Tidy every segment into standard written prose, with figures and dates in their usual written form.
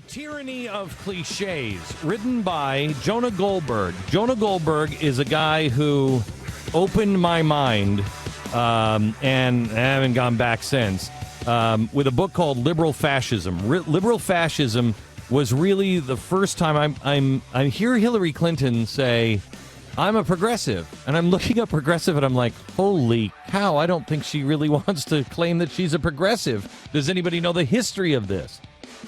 Tyranny of Cliches, written by Jonah Goldberg. Jonah Goldberg is a guy who opened my mind, and I haven't gone back since, with a book called Liberal Fascism. Liberal Fascism was really the first time I hear Hillary Clinton say, I'm a progressive, and I'm looking at progressive, and I'm like, holy cow, I don't think she really wants to claim that she's a progressive. Does anybody know the history of this?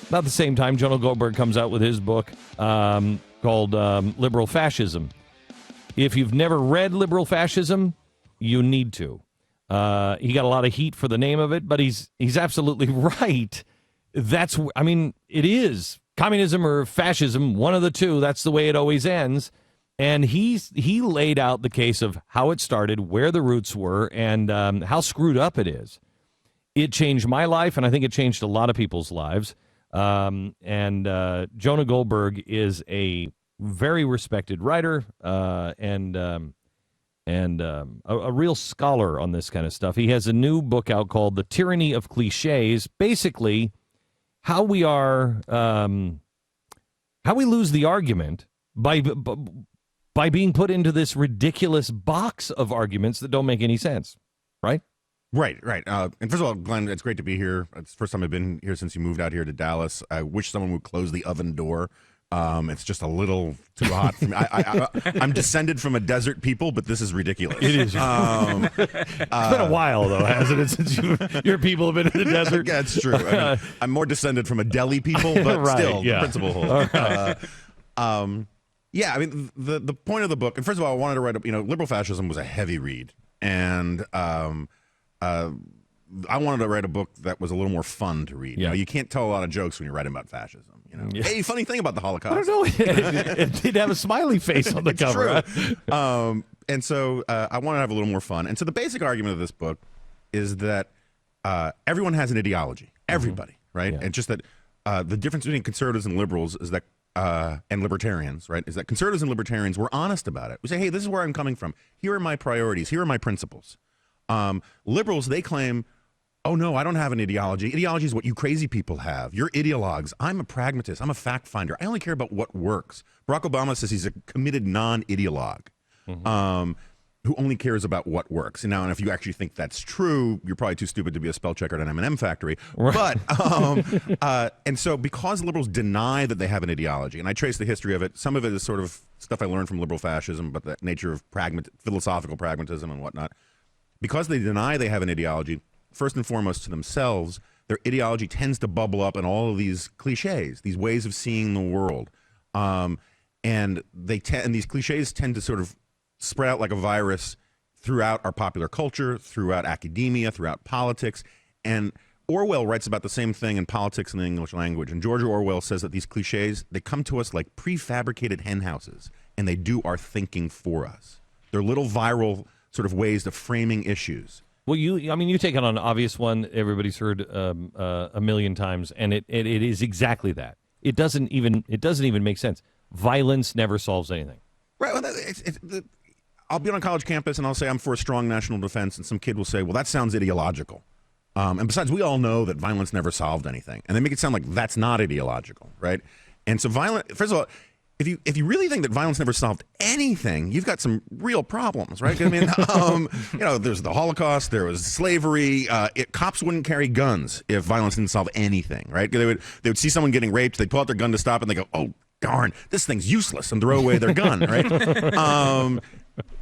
About the same time, Jonah Goldberg comes out with his book called Liberal Fascism. If you've never read Liberal Fascism, you need to. He got a lot of heat for the name of it, but he's absolutely right. It is. Communism or fascism, one of the two, that's the way it always ends. And he laid out the case of how it started, where the roots were, and how screwed up it is. It changed my life, and I think it changed a lot of people's lives. Jonah Goldberg is a very respected writer and a real scholar on this kind of stuff. He has a new book out called The Tyranny of Cliches, basically how we are, how we lose the argument by being put into this ridiculous box of arguments that don't make any sense, right? Right. And first of all, Glenn, it's great to be here. It's the first time I've been here since you moved out here to Dallas. I wish someone would close the oven door. It's just a little too hot for me. I'm descended from a desert people, but this is ridiculous. It is. It's been a while, though, hasn't it, since your people have been in the desert? Yeah, it's true. I mean, I'm more descended from a Delhi people, but right, still, yeah. The principle holds. Right. Yeah, I mean, the point of the book, and first of all, I wanted to write Liberal Fascism was a heavy read, and I wanted to write a book that was a little more fun to read. Yeah. You can't tell a lot of jokes when you're writing about fascism. Yeah. Hey, funny thing about the Holocaust. I don't know. It did have a smiley face on the It's cover. True. And so I wanted to have a little more fun. And so the basic argument of this book is that everyone has an ideology. Everybody, right? Yeah. And just that the difference between conservatives and liberals is that and libertarians, right, is that conservatives and libertarians, we're honest about it. We say, hey, this is where I'm coming from. Here are my priorities. Here are my principles. Liberals, they claim, oh, no, I don't have an ideology. Ideology is what you crazy people have. You're ideologues. I'm a pragmatist. I'm a fact finder. I only care about what works. Barack Obama says he's a committed non-ideologue who only cares about what works. And now, and if you actually think that's true, you're probably too stupid to be a spell checker at an M&M factory. Right. But, and so because liberals deny that they have an ideology, and I trace the history of it, some of it is sort of stuff I learned from liberal fascism, but the nature of philosophical pragmatism and whatnot. Because they deny they have an ideology, first and foremost to themselves, their ideology tends to bubble up in all of these cliches, these ways of seeing the world. And these cliches tend to sort of spread out like a virus throughout our popular culture, throughout academia, throughout politics. And Orwell writes about the same thing in Politics in the English Language. And George Orwell says that these cliches, they come to us like prefabricated hen houses, and they do our thinking for us. They're little viral sort of ways of framing issues. Well, you take it on an obvious one everybody's heard a million times, and it is exactly that. It doesn't even make sense. Violence never solves anything. Right. Well, I'll be on a college campus and I'll say I'm for a strong national defense, and some kid will say, well, that sounds ideological. And besides, we all know that violence never solved anything, and they make it sound like that's not ideological, right? And so first of all, if you really think that violence never solved anything, you've got some real problems, right? I mean, there's the Holocaust, there was slavery. Cops wouldn't carry guns if violence didn't solve anything, right? They would see someone getting raped, they'd pull out their gun to stop, and they go, oh, darn, this thing's useless, and throw away their gun, right?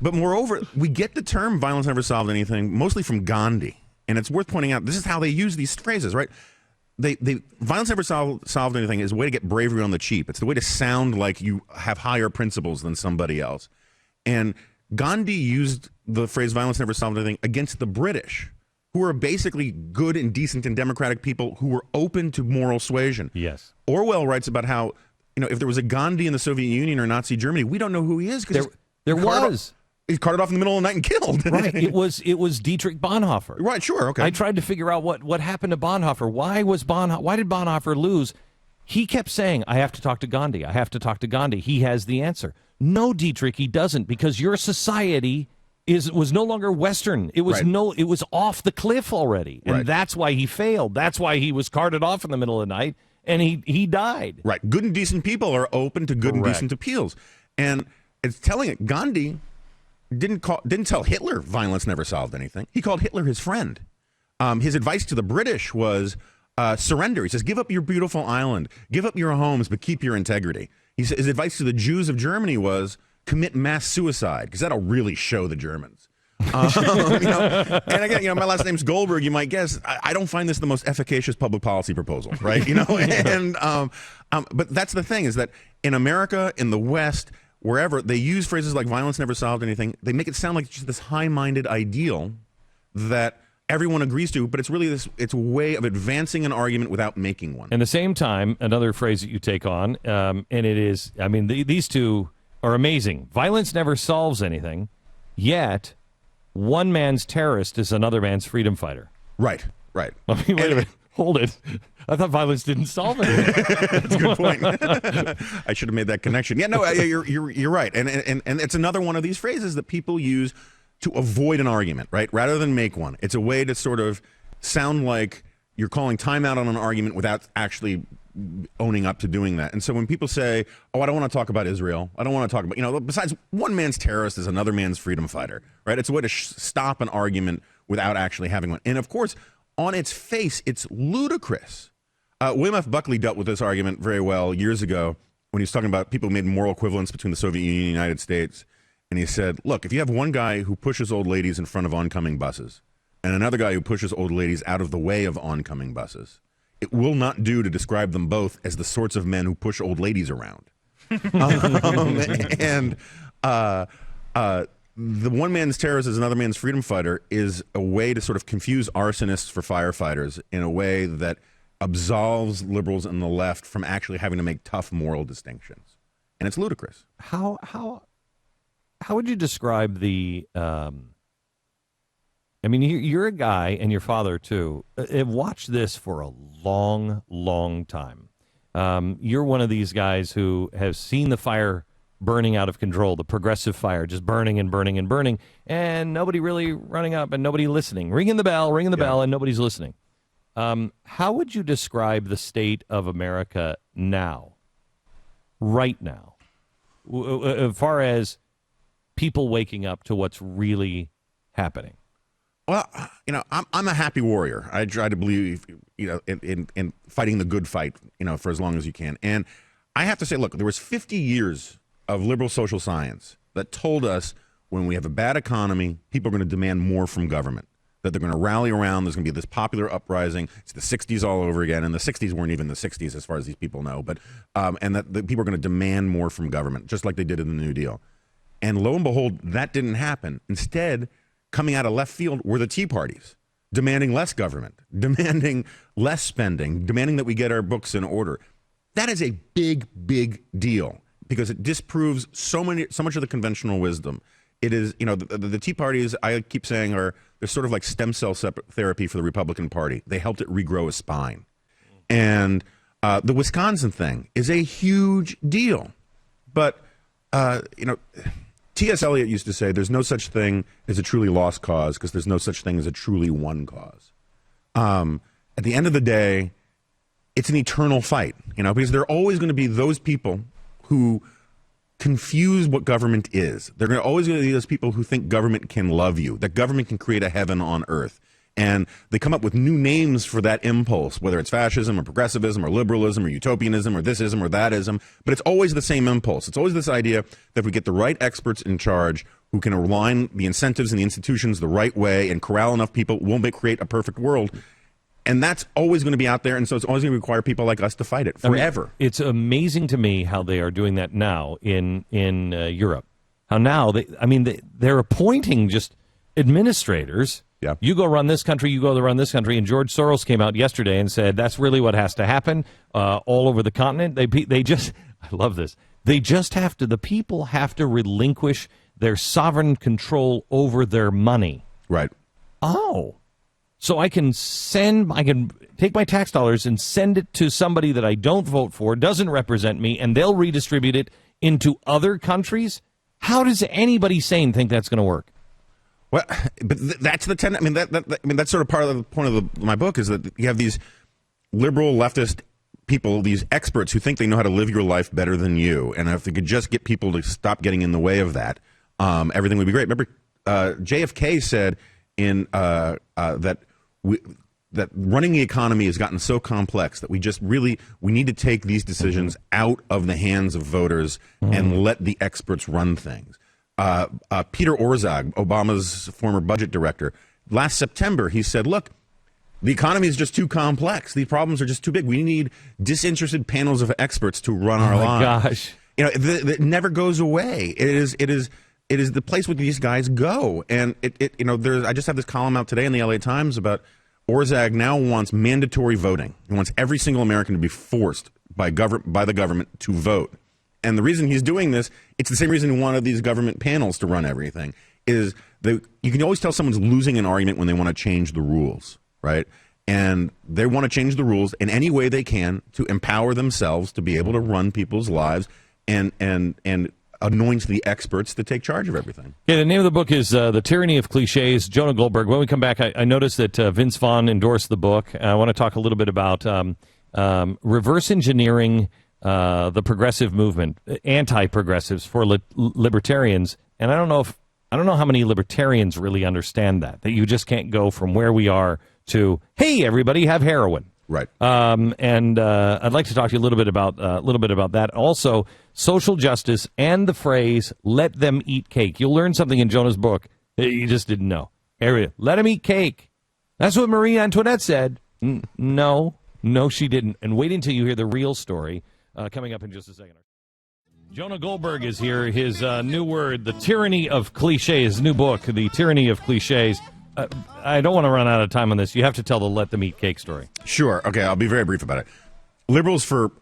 But moreover, we get the term violence never solved anything mostly from Gandhi. And it's worth pointing out, this is how they use these phrases, right? Violence never solved anything is a way to get bravery on the cheap. It's the way to sound like you have higher principles than somebody else. And Gandhi used the phrase violence never solved anything against the British, who are basically good and decent and democratic people who were open to moral suasion. Yes. Orwell writes about how, if there was a Gandhi in the Soviet Union or Nazi Germany, we don't know who he is. There was. He's carted off in the middle of the night and killed. Right. It was Dietrich Bonhoeffer. Right. Sure. Okay. I tried to figure out what happened to Bonhoeffer. Why did Bonhoeffer lose? He kept saying, I have to talk to Gandhi. I have to talk to Gandhi. He has the answer. No, Dietrich, he doesn't, because your society was no longer Western. It was right. It was off the cliff already. And right. That's why he failed. That's why he was carted off in the middle of the night and he died. Right. Good and decent people are open to good and Correct. decent appeals. And it's telling it. Gandhi didn't tell Hitler violence never solved anything. He called Hitler his friend. His advice to the British was surrender. He says, give up your beautiful island, give up your homes, but keep your integrity. His advice to the Jews of Germany was commit mass suicide, because that'll really show the Germans. And again, my last name's Goldberg. You might guess I don't find this the most efficacious public policy proposal, right? But that's the thing, is that in America, in the West, wherever they use phrases like violence never solved anything, they make it sound like it's just this high-minded ideal that everyone agrees to, but it's really it's a way of advancing an argument without making one. At the same time, another phrase that you take on, and it is, these two are amazing. Violence never solves anything, yet one man's terrorist is another man's freedom fighter. Right. Wait a minute. Hold it. I thought violence didn't solve anything. That's a good point. I should have made that connection. Yeah, no, you're right. And it's another one of these phrases that people use to avoid an argument, right? Rather than make one. It's a way to sort of sound like you're calling timeout on an argument without actually owning up to doing that. And so when people say, oh, I don't want to talk about Israel, I don't want to talk about, besides one man's terrorist is another man's freedom fighter, right? It's a way to stop an argument without actually having one. And of course, on its face, it's ludicrous. William F. Buckley dealt with this argument very well years ago when he was talking about people who made moral equivalence between the Soviet Union and the United States. And he said, look, if you have one guy who pushes old ladies in front of oncoming buses and another guy who pushes old ladies out of the way of oncoming buses, it will not do to describe them both as the sorts of men who push old ladies around. The one man's terrorist is another man's freedom fighter is a way to sort of confuse arsonists for firefighters in a way that absolves liberals and the left from actually having to make tough moral distinctions. And it's ludicrous. How would you describe the you're a guy, and your father too, have watched this for a long, long time. You're one of these guys who has seen the fire burning out of control, the progressive fire just burning and burning and burning, and nobody really running up and nobody listening. Ringing the bell, and nobody's listening. How would you describe the state of America now, right now, as far as people waking up to what's really happening? Well, I'm a happy warrior. I try to believe, in fighting the good fight, for as long as you can. And I have to say, look, there was 50 years of liberal social science that told us when we have a bad economy, people are going to demand more from government, that they're going to rally around. There's going to be this popular uprising. It's the 60s all over again. And the 60s weren't even the 60s as far as these people know. But and that the people are going to demand more from government, just like they did in the New Deal. And lo and behold, that didn't happen. Instead, coming out of left field were the Tea Parties, demanding less government, demanding less spending, demanding that we get our books in order. That is a big, big deal because it disproves so much of the conventional wisdom. It is, the Tea Parties, I keep saying, they're sort of like stem cell therapy for the Republican Party. They helped it regrow a spine. And the Wisconsin thing is a huge deal. But, T.S. Eliot used to say there's no such thing as a truly lost cause because there's no such thing as a truly won cause. At the end of the day, it's an eternal fight, because there are always going to be those people who confuse what government is. There are always going to be those people who think government can love you, that government can create a heaven on earth. And they come up with new names for that impulse, whether it's fascism or progressivism or liberalism or utopianism or thisism or thatism. But it's always the same impulse. It's always this idea that if we get the right experts in charge who can align the incentives and the institutions the right way and corral enough people, we'll create a perfect world. And that's always going to be out there. And so it's always going to require people like us to fight it forever. It's amazing to me how they are doing that now in Europe. How now they're appointing just administrators. Yeah. You go run this country, you go run this country. And George Soros came out yesterday and said that's really what has to happen all over the continent. They just, I love this. They just have to, the people have to relinquish their sovereign control over their money. Right. Oh. So I can take my tax dollars and send it to somebody that I don't vote for, doesn't represent me, and they'll redistribute it into other countries? How does anybody sane think that's going to work? Well, but that's the that's sort of part of the point of my book is that you have these liberal leftist people, these experts who think they know how to live your life better than you, and if they could just get people to stop getting in the way of that, everything would be great. Remember, JFK said that running the economy has gotten so complex that we need to take these decisions out of the hands of voters and let the experts run things. Peter Orszag, Obama's former budget director, last September, he said, look, the economy is just too complex. These problems are just too big. We need disinterested panels of experts to run our lives. Gosh. It never goes away. It is the place where these guys go. And I just have this column out today in the LA Times about Orszag now wants mandatory voting. He wants every single American to be forced by the government to vote. And the reason he's doing this, it's the same reason he wanted these government panels to run everything, is you can always tell someone's losing an argument when they want to change the rules, right? And they want to change the rules in any way they can to empower themselves to be able to run people's lives and anoint the experts to take charge of everything. Yeah, the name of the book is The Tyranny of Cliches, Jonah Goldberg. When we come back, I noticed that Vince Vaughn endorsed the book. I want to talk a little bit about reverse engineering the progressive movement, anti-progressives for libertarians. And I don't know how many libertarians really understand that you just can't go from where we are to, hey, everybody, have heroin. Right. And I'd like to talk to you a little bit about that. Also, social justice and the phrase "let them eat cake." You'll learn something in Jonah's book that you just didn't know. Let them eat cake. That's what Marie Antoinette said. No, she didn't. And wait until you hear the real story coming up in just a second. Jonah Goldberg is here. His new word, The Tyranny of Cliches, his new book, The Tyranny of Cliches. I don't want to run out of time on this. You have to tell the let them eat cake story. Sure. Okay, I'll be very brief about it. Liberals for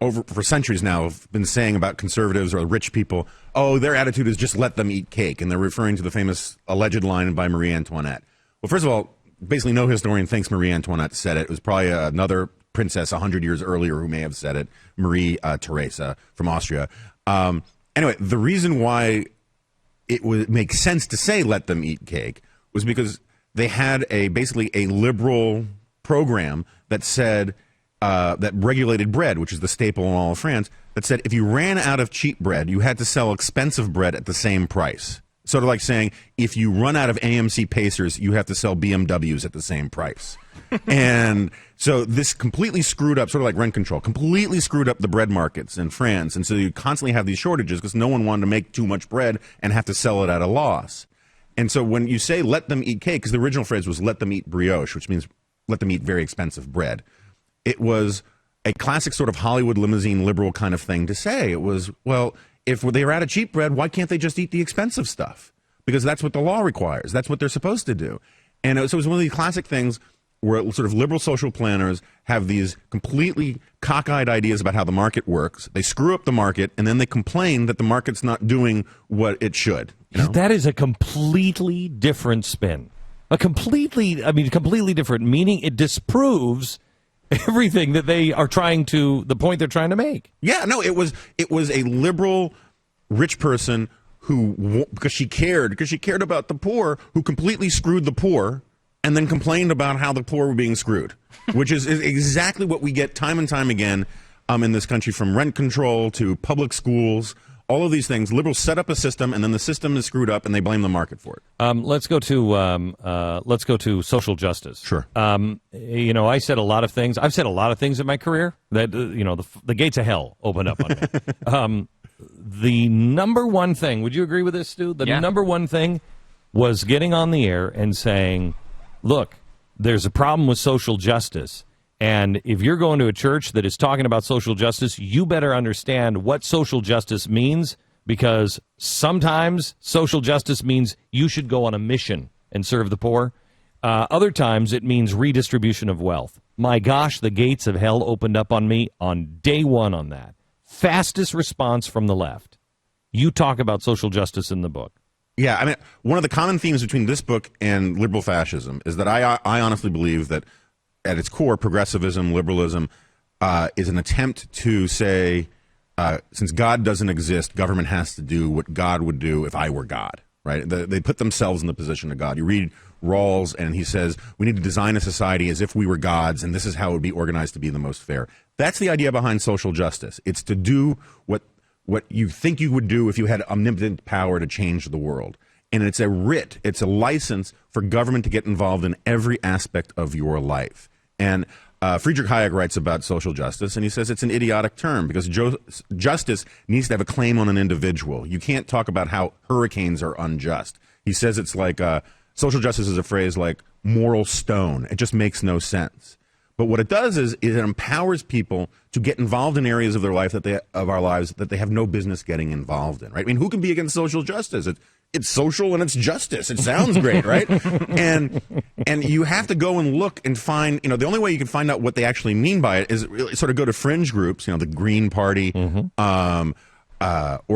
centuries now have been saying about conservatives or rich people, oh, their attitude is just let them eat cake, and they're referring to the famous alleged line by Marie Antoinette. Well, first of all, basically no historian thinks Marie Antoinette said it. It was probably another princess 100 years earlier who may have said it, Marie Theresa from Austria. Anyway, the reason why it would make sense to say let them eat cake was because they had basically a liberal program that said that regulated bread, which is the staple in all of France, that said if you ran out of cheap bread, you had to sell expensive bread at the same price. Sort of like saying if you run out of AMC Pacers, you have to sell BMWs at the same price. And so this completely screwed up, sort of like rent control, completely screwed up the bread markets in France. And so you constantly have these shortages because no one wanted to make too much bread and have to sell it at a loss. And so when you say let them eat cake, because the original phrase was let them eat brioche, which means let them eat very expensive bread, it was a classic sort of Hollywood limousine liberal kind of thing to say. It was, well, if they were out of cheap bread, why can't they just eat the expensive stuff? Because that's what the law requires. That's what they're supposed to do. And so it was one of these classic things where sort of liberal social planners have these completely cockeyed ideas about how the market works. They screw up the market, and then they complain that the market's not doing what it should. You know? That is a completely different spin. Completely different, meaning it disproves everything that they are the point they're trying to make. Yeah, no, it was a liberal rich person who, because she cared about the poor, who completely screwed the poor and then complained about how the poor were being screwed, which is exactly what we get time and time again in this country, from rent control to public schools. All of these things, liberals set up a system, and then the system is screwed up, and they blame the market for it. Let's go to social justice. Sure. I said a lot of things. I've said a lot of things in my career that the gates of hell open up on me. The number one thing, would you agree with this, Stu? The number one thing was getting on the air and saying, look, there's a problem with social justice. And if you're going to a church that is talking about social justice, you better understand what social justice means, because sometimes social justice means you should go on a mission and serve the poor. Other times it means redistribution of wealth. My gosh, the gates of hell opened up on me on day one on that. Fastest response from the left. You talk about social justice in the book. Yeah, I mean, one of the common themes between this book and liberal fascism is that I honestly believe that at its core, progressivism, liberalism, is an attempt to say, since God doesn't exist, government has to do what God would do if I were God, right? They put themselves in the position of God. You read Rawls, and he says we need to design a society as if we were gods, and this is how it would be organized to be the most fair. That's the idea behind social justice. It's to do what you think you would do if you had omnipotent power to change the world. And it's a writ, it's a license for government to get involved in every aspect of your life. And Friedrich Hayek writes about social justice, and he says it's an idiotic term because justice needs to have a claim on an individual. You can't talk about how hurricanes are unjust. He says it's like social justice is a phrase like moral stone. It just makes no sense. But what it does is it empowers people to get involved in areas of their life of our lives that they have no business getting involved in. Right? I mean, who can be against social justice? It's social and it's justice. It sounds great, right? And you have to go and look and find, the only way you can find out what they actually mean by it is really sort of go to fringe groups, the Green Party, or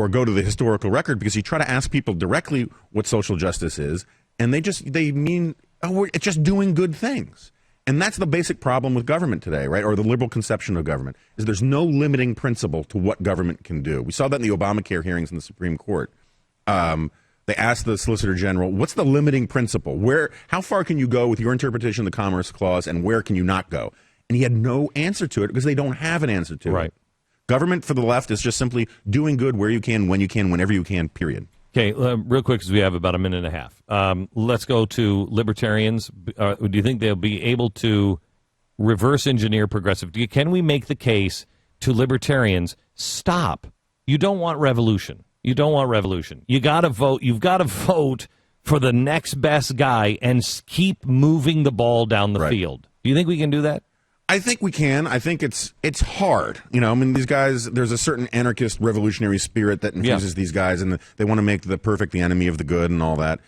go to the historical record, because you try to ask people directly what social justice is, and they mean, it's just doing good things. And that's the basic problem with government today, right? Or the liberal conception of government, is there's no limiting principle to what government can do. We saw that in the Obamacare hearings in the Supreme Court. They asked the Solicitor General, what's the limiting principle? How far can you go with your interpretation of the Commerce Clause, and where can you not go? And he had no answer to it because they don't have an answer to it. Government for the left is just simply doing good where you can, when you can, whenever you can, period. Okay, real quick, because we have about a minute and a half. Let's go to libertarians. Do you think they'll be able to reverse engineer progressive? Can we make the case to libertarians, stop? You don't want revolution. You don't want revolution. You got to vote. You've got to vote for the next best guy and keep moving the ball down the field. Do you think we can do that? I think we can. I think it's hard. These guys, there's a certain anarchist revolutionary spirit that infuses these guys, and they want to make the perfect the enemy of the good and all that.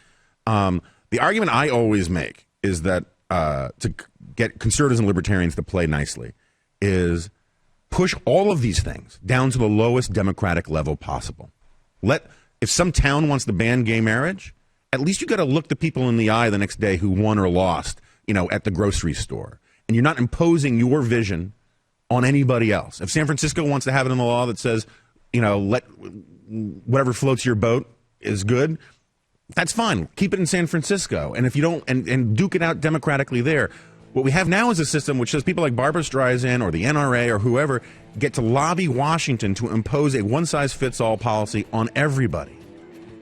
The argument I always make is that to get conservatives and libertarians to play nicely is push all of these things down to the lowest democratic level possible. If some town wants to ban gay marriage, at least you got to look the people in the eye the next day who won or lost, at the grocery store. And you're not imposing your vision on anybody else. If San Francisco wants to have it in the law that says, let whatever floats your boat is good, that's fine. Keep it in San Francisco. And if you don't, and duke it out democratically there. What we have now is a system which says people like Barbara Streisand or the NRA or whoever get to lobby Washington to impose a one-size-fits-all policy on everybody.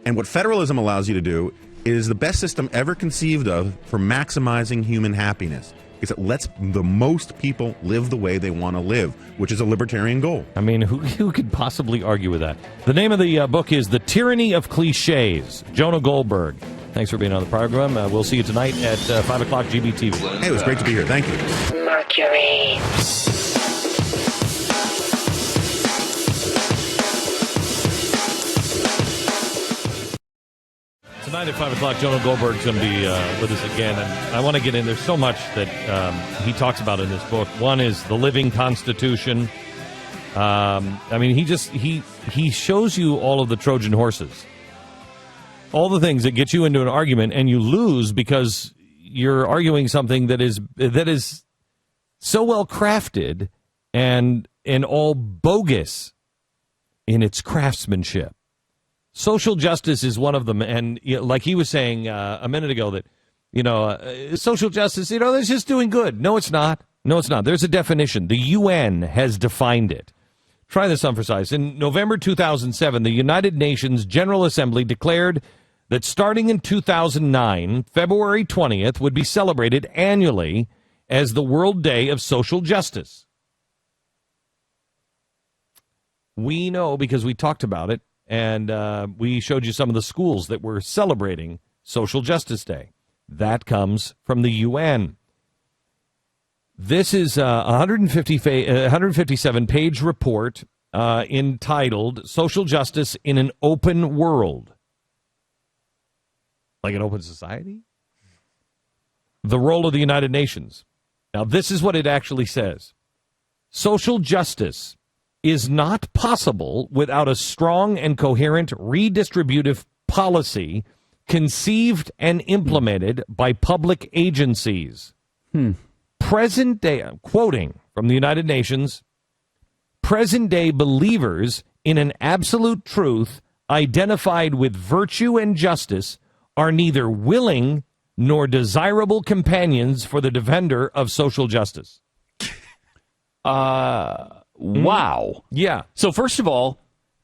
And what federalism allows you to do is the best system ever conceived of for maximizing human happiness. Is it lets the most people live the way they want to live, which is a libertarian goal. I mean, who could possibly argue with that? The name of the book is The Tyranny of Cliches. Jonah Goldberg. Thanks for being on the program. We'll see you tonight at 5 o'clock GBTV. Hey, it was great to be here. Thank you. Mercury. Tonight at 5 o'clock, Jonah Goldberg is going to be with us again. And I want to get in. There's so much that he talks about in this book. One is the living Constitution. He shows you all of the Trojan horses. All the things that get you into an argument, and you lose because you're arguing something that is so well crafted and all bogus in its craftsmanship. Social justice is one of them, and like he was saying a minute ago that social justice, that's just doing good. No, it's not. No, it's not. There's a definition. The UN has defined it. Try this on for size. In November 2007, the United Nations General Assembly declared that starting in 2009, February 20th would be celebrated annually as the World Day of Social Justice. We know because we talked about it, and we showed you some of the schools that were celebrating Social Justice Day. That comes from the UN. This is a 157-page report entitled Social Justice in an Open World. Like an open society? The role of the United Nations. Now, this is what it actually says. Social justice is not possible without a strong and coherent redistributive policy conceived and implemented by public agencies. Present day, I'm quoting from the United Nations, present day believers in an absolute truth identified with virtue and justice are neither willing nor desirable companions for the defender of social justice. Wow. Yeah. So first of all,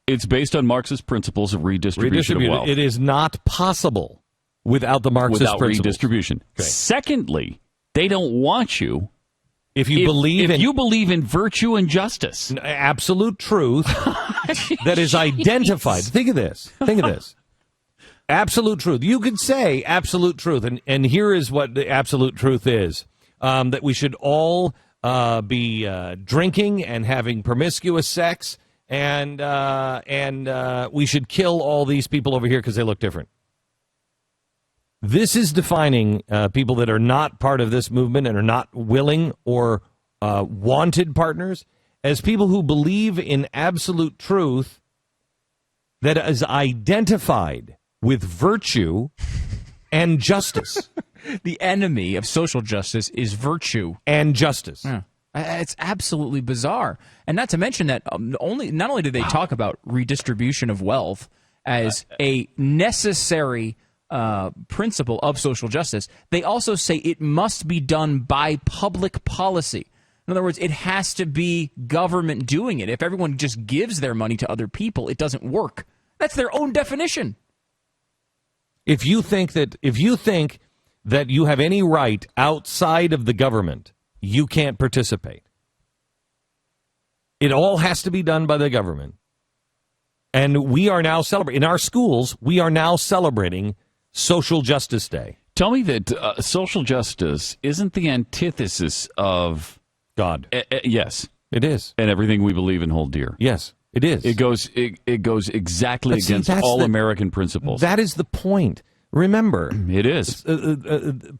it's based on Marxist principles of redistribution of wealth. It is not possible without the Marxist without principles. redistribution. Okay. Secondly, they don't want you if you believe in virtue and justice, absolute truth that is identified. Think of this. Absolute truth. You could say absolute truth, and here is what the absolute truth is: that we should all be drinking and having promiscuous sex, and we should kill all these people over here because they look different. This is defining people that are not part of this movement and are not willing or wanted partners as people who believe in absolute truth that is identified with virtue and justice. The enemy of social justice is virtue and justice. Yeah. It's absolutely bizarre. And not to mention that not only do they talk about redistribution of wealth as a necessary principle of social justice, they also say it must be done by public policy. In other words, it has to be government doing it. If everyone just gives their money to other people, it doesn't work. That's their own definition. If you think that you have any right outside of the government, you can't participate. It all has to be done by the government. And we are now celebrating, in our schools, we are now celebrating Social Justice Day. Tell me that social justice isn't the antithesis of God. Yes. It is. And everything we believe and hold dear. Yes, it is. It goes exactly against all American principles. That is the point. Remember, it is.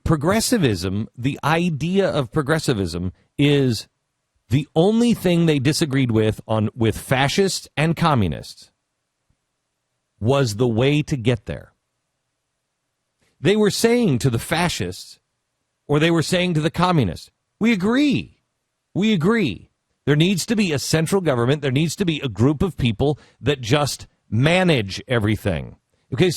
Progressivism, the idea of progressivism is the only thing they disagreed with fascists and communists was the way to get there. They were saying to the fascists, or they were saying to the communists, we agree. There needs to be a central government. There needs to be a group of people that just manage everything. Okay,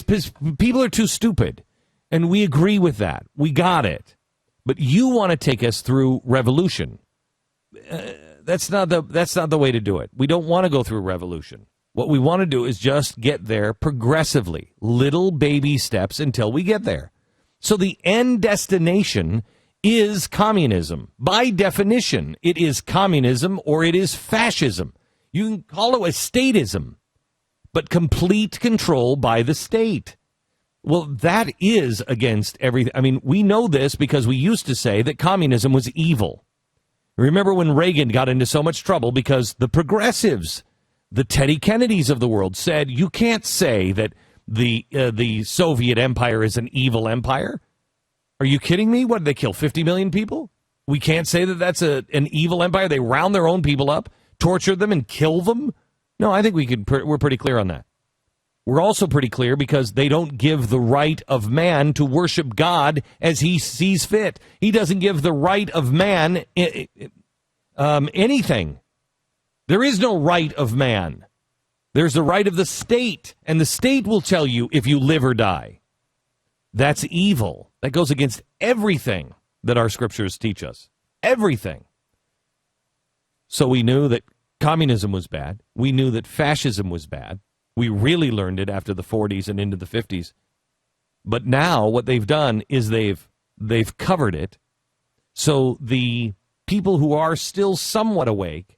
people are too stupid, and we agree with that. We got it. But you want to take us through revolution. That's not the way to do it. We don't want to go through revolution. What we want to do is just get there progressively, little baby steps until we get there. So the end destination is communism. By definition, it is communism or it is fascism. You can call it a statism, but complete control by the state. Well, that is against everything. I mean, we know this because we used to say that communism was evil. Remember when Reagan got into so much trouble because the progressives, the Teddy Kennedys of the world, said you can't say that the Soviet Empire is an evil empire. Are you kidding me? What, did they kill 50 million people? We can't say that that's an evil empire. They round their own people up, torture them, and kill them? No, I think we're pretty clear on that. We're also pretty clear because they don't give the right of man to worship God as he sees fit. He doesn't give the right of man anything. There is no right of man. There's the right of the state, and the state will tell you if you live or die. That's evil. That goes against everything that our scriptures teach us. Everything. So we knew that communism was bad. We knew that fascism was bad. We really learned it after the 40s and into the 50s. But now what they've done is they've covered it. So the people who are still somewhat awake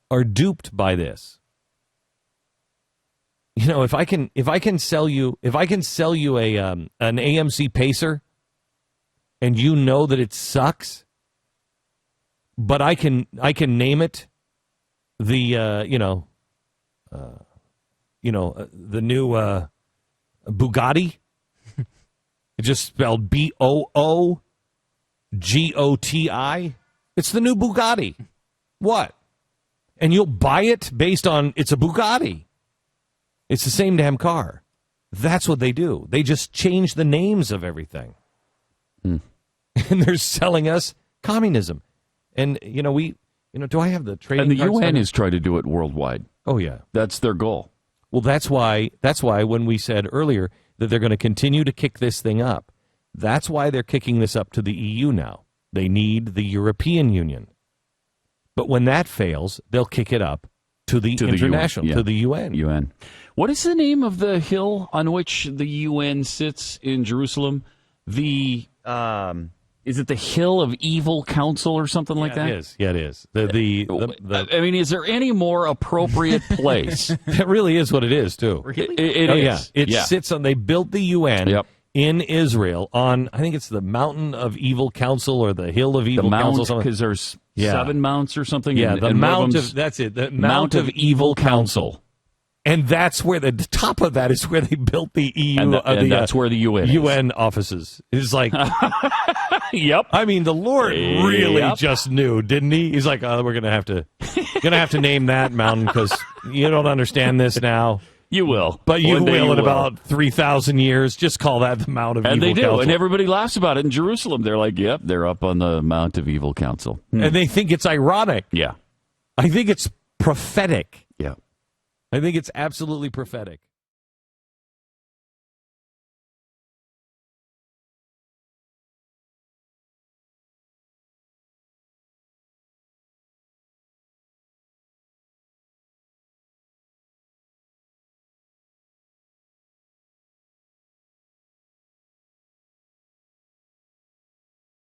are duped by this. You know, if I can sell you a an AMC Pacer, and you know that it sucks, but I can name it the the new Bugatti. It's just spelled BOOGOTI. It's the new Bugatti. What? And you'll buy it based on it's a Bugatti. It's the same damn car. That's what they do. They just change the names of everything. And they're selling us communism. And, do I have the trading cards? And the UN center? has tried to do it worldwide. Oh, yeah. That's their goal. Well, that's why when we said earlier that they're going to continue to kick this thing up, That's why they're kicking this up to the EU now. They need the European Union. But when that fails, they'll kick it up to the international, to the UN. UN. What is the name of the hill on which the UN sits in Jerusalem? The is it the Hill of Evil Council or something like that? It is. Yeah, it is. I mean, is there any more appropriate place? It really is what it is, too. Really? It is. Yeah. It sits on. They built the UN in Israel on. I think it's the Mountain of Evil Council or the Hill of Evil Council. Because there's 7 mounts or something. Yeah, and the Mount of that's it. The Mount of Evil Council. And that's where the top of that is where they built the EU. And that's where the UN offices. It's like, yep. I mean, the Lord really just knew, didn't he? He's like, oh, we're gonna have to name that mountain because you don't understand this now. You will, but you will in about 3,000 years. Just call that the Mount of Evil Council. And they do, and everybody laughs about it in Jerusalem. They're like, yep, they're up on the Mount of Evil Council, and they think it's ironic. Yeah, I think it's prophetic. Yeah. I think it's absolutely prophetic.